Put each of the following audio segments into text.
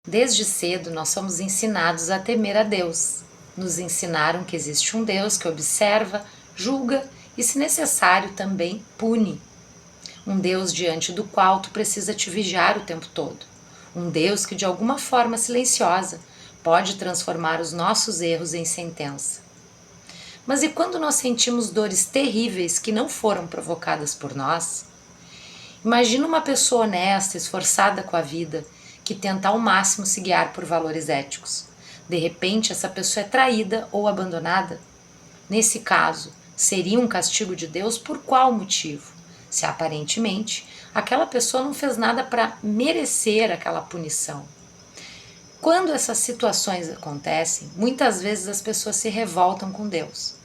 Desde cedo nós somos ensinados a temer a Deus. Nos ensinaram que existe um Deus que observa, julga e, se necessário, também pune. Um Deus diante do qual tu precisa te vigiar o tempo todo. Um Deus que, de alguma forma silenciosa, pode transformar os nossos erros em sentença. Mas e quando nós sentimos dores terríveis que não foram provocadas por nós? Imagina uma pessoa honesta, esforçada com a vida, que tenta ao máximo se guiar por valores éticos. De repente, essa pessoa é traída ou abandonada. Nesse caso, seria um castigo de Deus por qual motivo? Se aparentemente aquela pessoa não fez nada para merecer aquela punição. Quando essas situações acontecem, muitas vezes as pessoas se revoltam com Deus.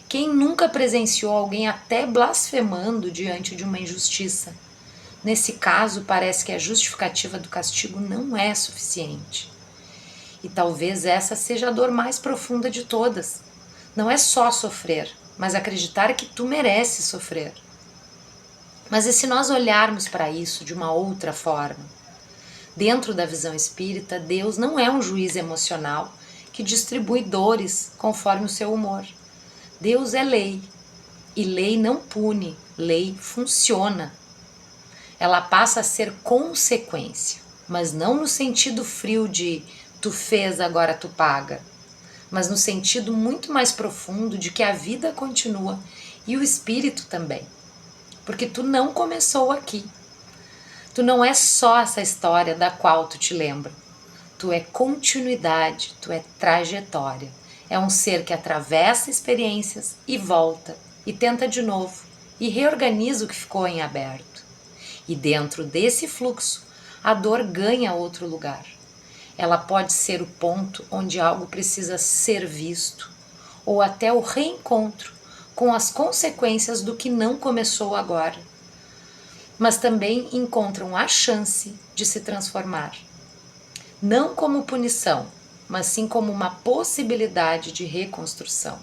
Quem nunca presenciou alguém até blasfemando diante de uma injustiça? Nesse caso, parece que a justificativa do castigo não é suficiente. E talvez essa seja a dor mais profunda de todas. Não é só sofrer, mas acreditar que tu mereces sofrer. Mas e se nós olharmos para isso de uma outra forma? Dentro da visão espírita, Deus não é um juiz emocional que distribui dores conforme o seu humor. Deus é lei, e lei não pune, lei funciona. Ela passa a ser consequência, mas não no sentido frio de tu fez, agora tu paga, mas no sentido muito mais profundo de que a vida continua e o espírito também, porque tu não começou aqui. Tu não é só essa história da qual tu te lembra. Tu é continuidade, tu é trajetória. É um ser que atravessa experiências e volta, e tenta de novo, e reorganiza o que ficou em aberto. E dentro desse fluxo, a dor ganha outro lugar. Ela pode ser o ponto onde algo precisa ser visto, ou até o reencontro com as consequências do que não começou agora. Mas também encontram a chance de se transformar. Não como punição, mas sim como uma possibilidade de reconstrução.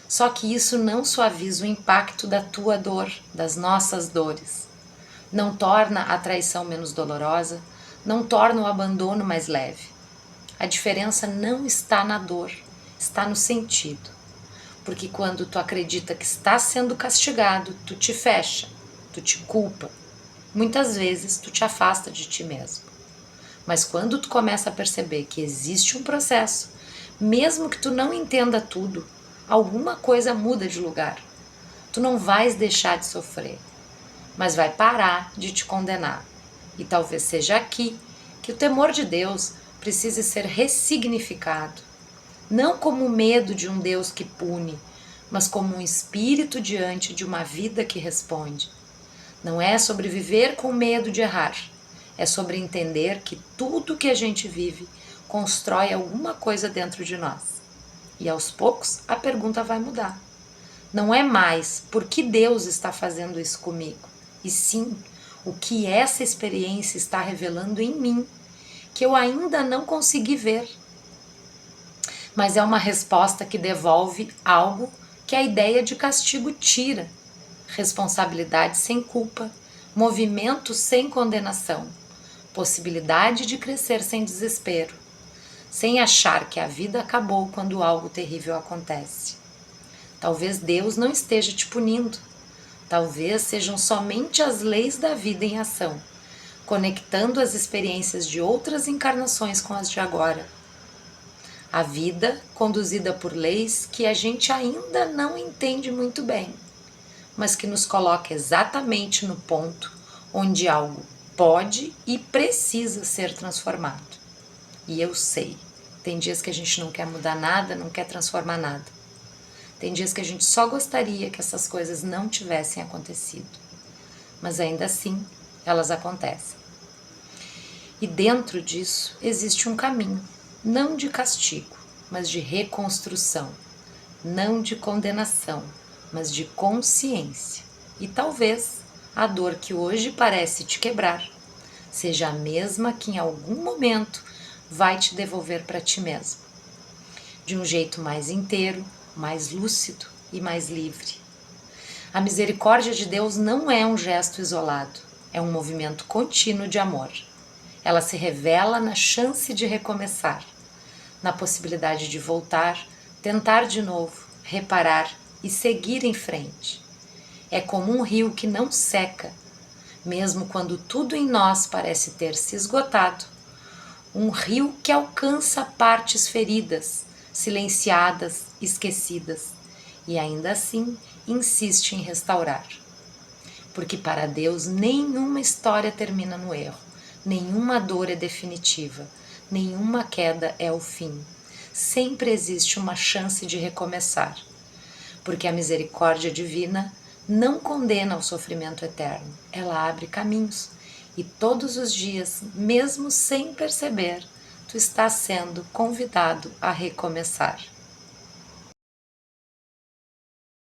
Só que isso não suaviza o impacto da tua dor, das nossas dores. Não torna a traição menos dolorosa, não torna o abandono mais leve. A diferença não está na dor, está no sentido. Porque quando tu acredita que está sendo castigado, tu te fecha, tu te culpa. Muitas vezes tu te afasta de ti mesmo. Mas quando tu começa a perceber que existe um processo, mesmo que tu não entenda tudo, alguma coisa muda de lugar. Tu não vais deixar de sofrer, mas vai parar de te condenar. E talvez seja aqui que o temor de Deus precise ser ressignificado. Não como o medo de um Deus que pune, mas como um espírito diante de uma vida que responde. Não é sobre viver com medo de errar, é sobre entender que tudo que a gente vive constrói alguma coisa dentro de nós. E aos poucos a pergunta vai mudar. Não é mais por que Deus está fazendo isso comigo, e sim o que essa experiência está revelando em mim, que eu ainda não consegui ver. Mas é uma resposta que devolve algo que a ideia de castigo tira. Responsabilidade sem culpa, movimento sem condenação, possibilidade de crescer sem desespero, sem achar que a vida acabou quando algo terrível acontece. Talvez Deus não esteja te punindo, talvez sejam somente as leis da vida em ação, conectando as experiências de outras encarnações com as de agora. A vida conduzida por leis que a gente ainda não entende muito bem, mas que nos coloca exatamente no ponto onde algo pode e precisa ser transformado. E eu sei, tem dias que a gente não quer mudar nada, não quer transformar nada. Tem dias que a gente só gostaria que essas coisas não tivessem acontecido. Mas ainda assim, elas acontecem. E dentro disso existe um caminho, não de castigo, mas de reconstrução. Não de condenação, mas de consciência. E talvez a dor que hoje parece te quebrar seja a mesma que em algum momento vai te devolver para ti mesmo, de um jeito mais inteiro, mais lúcido e mais livre. A misericórdia de Deus não é um gesto isolado, é um movimento contínuo de amor. Ela se revela na chance de recomeçar, na possibilidade de voltar, tentar de novo, reparar e seguir em frente. É como um rio que não seca, mesmo quando tudo em nós parece ter se esgotado. Um rio que alcança partes feridas, silenciadas, esquecidas, e ainda assim insiste em restaurar. Porque para Deus nenhuma história termina no erro, nenhuma dor é definitiva, nenhuma queda é o fim. Sempre existe uma chance de recomeçar. Porque a misericórdia divina não condena ao sofrimento eterno, ela abre caminhos. E todos os dias, mesmo sem perceber, tu estás sendo convidado a recomeçar.